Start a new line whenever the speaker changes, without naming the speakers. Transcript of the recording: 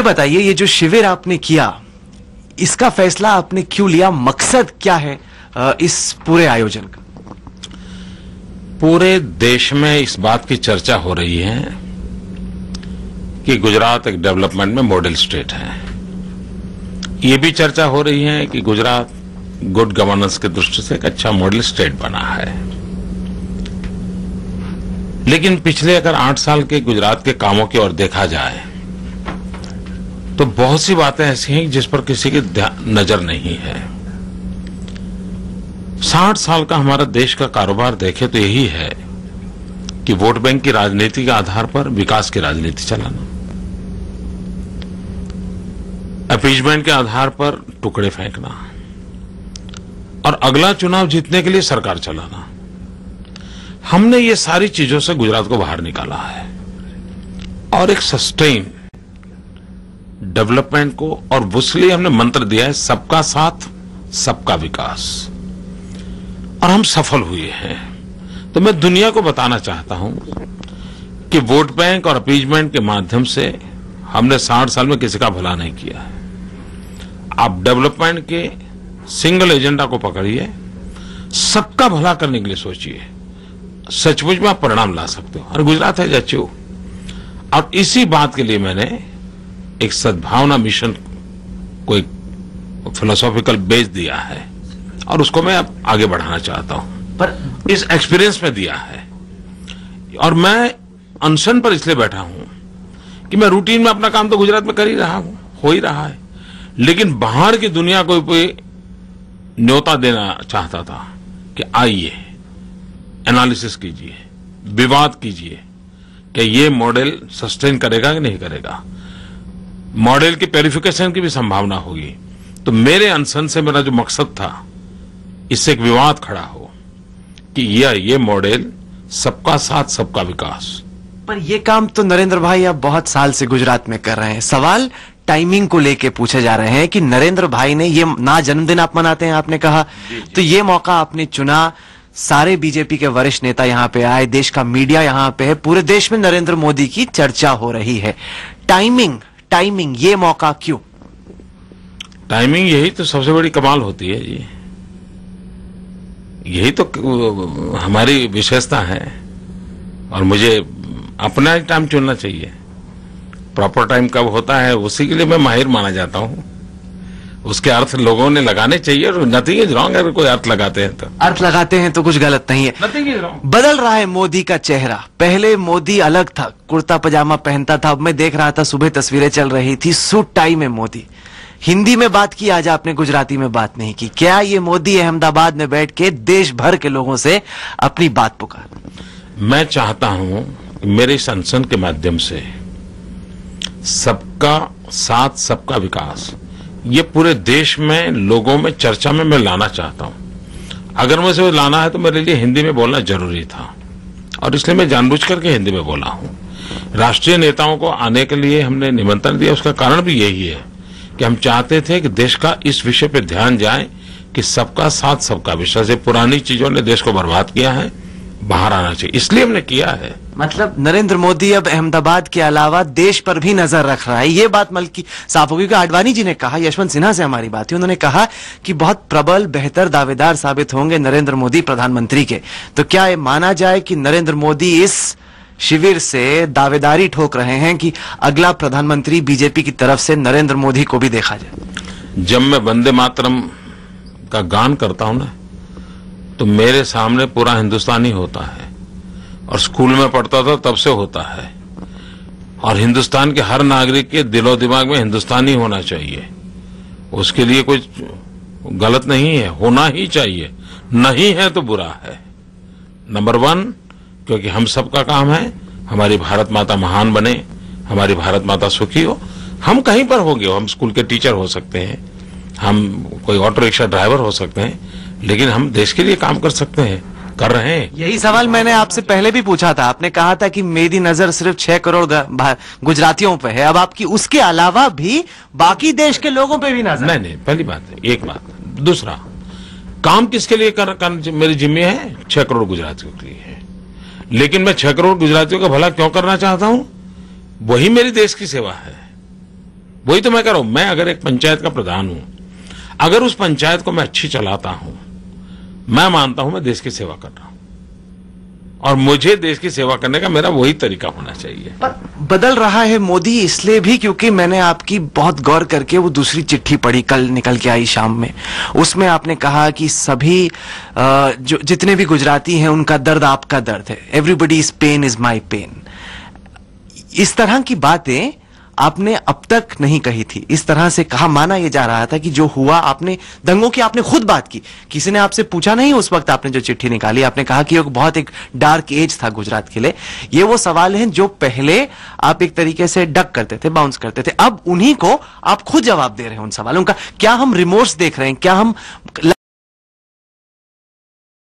ये बताइए, ये जो शिविर आपने किया, इसका फैसला आपने क्यों लिया? मकसद क्या है इस पूरे आयोजन का?
पूरे देश में इस बात की चर्चा हो रही है कि गुजरात एक डेवलपमेंट में मॉडल स्टेट है। ये भी चर्चा हो रही है कि गुजरात गुड गवर्नेंस की दृष्टि से एक अच्छा मॉडल स्टेट बना है। लेकिन पिछले अगर 8 साल के गुजरात के कामों की ओर देखा जाए तो बहुत सी बातें ऐसी हैं जिस पर किसी की नजर नहीं है। 60 साल का हमारा देश का कारोबार देखे तो यही है कि वोट बैंक की राजनीति के आधार पर विकास की राजनीति चलाना, अपीजमेंट के आधार पर टुकड़े फेंकना और अगला चुनाव जीतने के लिए सरकार चलाना। हमने ये सारी चीजों से गुजरात को बाहर निकाला है और एक सस्टेन डेवलपमेंट को, और उसलिए हमने मंत्र दिया है सबका साथ सबका विकास, और हम सफल हुए हैं। तो मैं दुनिया को बताना चाहता हूं कि वोट बैंक और अपीजमेंट के माध्यम से हमने 60 साल में किसी का भला नहीं किया है। आप डेवलपमेंट के सिंगल एजेंडा को पकड़िए, सबका भला करने के लिए सोचिए, सचमुच में आप परिणाम ला सकते हो। और गुजरात है अचीव। और इसी बात के लिए मैंने एक सद्भावना मिशन को एक फिलोसॉफिकल बेस दिया है और उसको मैं अब आगे बढ़ाना चाहता हूं, पर इस एक्सपीरियंस में दिया है। और मैं अनशन पर इसलिए बैठा हूं कि मैं रूटीन में अपना काम तो गुजरात में कर ही रहा हूं, हो ही रहा है, लेकिन बाहर की दुनिया को न्योता देना चाहता था कि आइए एनालिसिस कीजिए, विवाद कीजिए कि ये मॉडल सस्टेन करेगा कि नहीं करेगा, मॉडल की प्यूरिफिकेशन की भी संभावना होगी। तो मेरे अनशन से मेरा जो मकसद था, इससे एक विवाद खड़ा हो कि ये मॉडल सबका साथ सबका विकास।
पर ये काम तो नरेंद्र भाई आप बहुत साल से गुजरात में कर रहे हैं। सवाल टाइमिंग को लेके पूछे जा रहे हैं कि नरेंद्र भाई ने ये ना जन्मदिन आप मनाते हैं, आपने कहा, तो ये मौका आपने चुना, सारे बीजेपी के वरिष्ठ नेता यहां पे आए, देश का मीडिया यहां पे है, पूरे देश में नरेंद्र मोदी की चर्चा हो रही है। टाइमिंग ये मौका क्यों?
टाइमिंग यही तो सबसे बड़ी कमाल होती है जी, यही तो हमारी विशेषता है। और मुझे अपना टाइम चुनना चाहिए। प्रॉपर टाइम कब होता है उसी के लिए मैं माहिर माना जाता हूं। उसके अर्थ लोगों ने लगाने चाहिए और नथिंग इज रॉन्ग। अगर कोई अर्थ लगाते हैं तो
कुछ गलत नहीं है।
Nothing is wrong.
बदल रहा है मोदी का चेहरा। पहले मोदी अलग था, कुर्ता पजामा पहनता था। अब मैं देख रहा था, सुबह तस्वीरें चल रही थी, सूट टाई में मोदी। हिंदी में बात की, आज आपने गुजराती में बात नहीं की। क्या ये मोदी अहमदाबाद में बैठ के देश भर के लोगों से अपनी बात पुकार?
मैं चाहता हूं मेरे इस अनशन के माध्यम से सबका साथ सबका विकास ये पूरे देश में लोगों में चर्चा में मैं लाना चाहता हूं। अगर मुझे लाना है तो मेरे लिए हिंदी में बोलना जरूरी था और इसलिए मैं जानबूझ करके हिंदी में बोला हूं। राष्ट्रीय नेताओं को आने के लिए हमने निमंत्रण दिया, उसका कारण भी यही है कि हम चाहते थे कि देश का इस विषय पे ध्यान जाए कि सबका साथ सबका विषय से पुरानी चीजों ने देश को बर्बाद किया है, बाहर आना चाहिए, इसलिए हमने किया है।
मतलब नरेंद्र मोदी अब अहमदाबाद के अलावा देश पर भी नजर रख रहा है, ये बात मल्की साफ होगी। क्योंकि आडवाणी जी ने कहा, यशवंत सिन्हा से हमारी बात हुई, उन्होंने कहा कि बहुत प्रबल बेहतर दावेदार साबित होंगे नरेंद्र मोदी प्रधानमंत्री के। तो क्या ये माना जाए कि नरेंद्र मोदी इस शिविर से दावेदारी ठोक रहे हैं कि अगला प्रधानमंत्री बीजेपी की तरफ से नरेंद्र मोदी को भी देखा जाए?
जब मैं वंदे मातरम का गान करता हूं ना, तो मेरे सामने पूरा हिंदुस्तानी होता है और स्कूल में पढ़ता था तब से होता है। और हिंदुस्तान के हर नागरिक के दिलो दिमाग में हिंदुस्तानी होना चाहिए, उसके लिए कोई गलत नहीं है, होना ही चाहिए, नहीं है तो बुरा है। नंबर 1, क्योंकि हम सबका काम है हमारी भारत माता महान बने, हमारी भारत माता सुखी हो। हम कहीं पर होंगे, हम स्कूल के टीचर हो सकते हैं, हम कोई ऑटो रिक्शा ड्राइवर हो सकते हैं, लेकिन हम देश के लिए काम कर सकते हैं, कर रहे हैं।
यही सवाल मैंने आपसे पहले भी पूछा था। आपने कहा था कि मेरी नजर सिर्फ 6 करोड़ गुजरातियों पे है, अब आपकी उसके अलावा भी बाकी देश के लोगों पे भी नजर?
नहीं, पहली बात है, एक बात। दूसरा, काम किसके लिए मेरी जिम्मे है? 6 करोड़ गुजरातियों के लिए है। लेकिन मैं 6 करोड़ गुजरातियों का भला क्यों करना चाहता हूं? वही मेरी देश की सेवा है। वही तो मैं कह रहा हूं, मैं अगर एक पंचायत का प्रधान हूं, अगर उस पंचायत को मैं अच्छी चलाता हूं, मैं मानता हूं मैं देश की सेवा कर रहा हूं, और मुझे देश की सेवा करने का मेरा वही तरीका होना चाहिए।
पर बदल रहा है मोदी इसलिए भी क्योंकि मैंने आपकी बहुत गौर करके वो दूसरी चिट्ठी पढ़ी, कल निकल के आई शाम में। उसमें आपने कहा कि सभी जो जितने भी गुजराती हैं उनका दर्द आपका दर्द है, everybody's pain is my pain. इस तरह की बातें आपने अब तक नहीं कही थी। इस तरह से कहा, माना यह जा रहा था कि जो हुआ, आपने दंगों की आपने खुद बात की, किसी ने आपसे पूछा नहीं उस वक्त आपने जो चिट्ठी निकाली, आपने कहा कि बहुत एक डार्क एज था गुजरात के लिए। ये वो सवाल हैं जो पहले आप एक तरीके से डक करते थे, बाउंस करते थे, अब उन्हीं को आप खुद जवाब दे रहे हैं उन सवालों का। क्या हम रिमोर्स देख रहे हैं? क्या हम